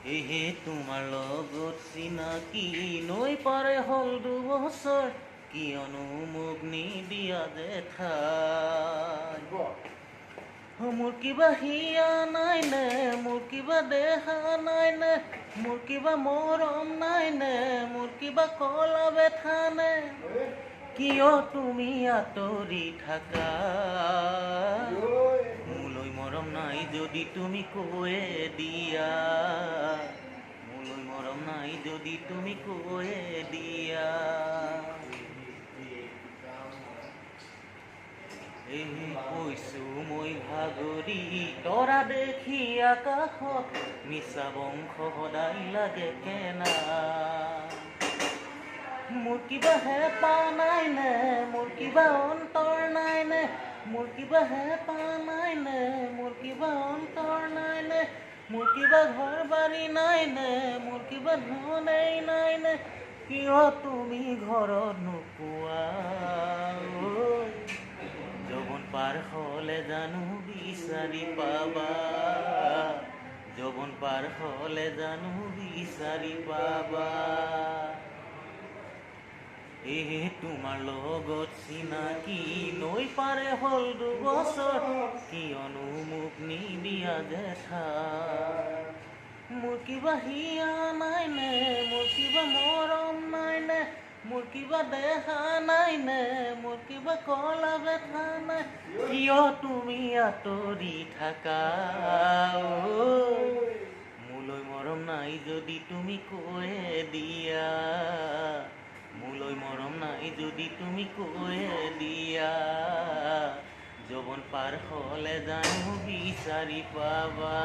সেহে তোমাৰ লগত চিনাকি নৈ পাৰে হ'ল 2 বছৰ, কিয়নো মোক নিদিয়া জেঠাই। মোৰ কিবা হিয়া নাই নে, মোৰ কিবা দেহা নাই নে, মোৰ কিবা মৰম নাই নে, মোৰ কিবা কলা বেঠা নে, কিয় তুমি আঁতৰি থাকা? মোলৈ মৰম নাই যদি তুমি কৈয়ে দিয়া, মোলৈ মৰম নাই যদি তুমি কৈয়ে দিয়া। কৈছো মই ভাগৰি তৰা দেখি আকাশত, মিছা বংশ সদায় লাগে কেনা। মোৰ কিবা হেঁপাহ নাই নে, মোৰ কিবা অন্তৰ নাই নে, মোৰ কিবা হেঁপাহ নাই নে, মোৰ কিবা অন্তৰ নাই নে, মোৰ কিবা ঘৰ বাৰী নাই নে, মোৰ কিবা ধনেই নাই নে, কিয় তুমি ঘৰত নোপোৱা? যৌৱন পাৰ হ'লে জানো বিচাৰি পাবা, যৌৱন পাৰ হ'লে জানো বিচাৰি পাবা। তোমাৰ লগত চিনাকি নৈ পাৰে হ'ল 2 বছৰ, কিয়নো মোক নিদিয়া জেঠাই। মোৰ কিবা হিয়া নাই নে, মোৰ কিবা মৰম নাই নে, মোৰ কিবা দেহা নাই নে, মোৰ কিবা কলা বেঠা নাই, কিয় তুমি আঁতৰি থাকা? মোলৈ মৰম নাই যদি তুমি কৈয়ে দিয়া, মোলৈ মৰম নাই যদি তুমি কৈয়ে দিয়া। যৌৱন পাৰ হ'লে জানো বিচাৰি পাবা।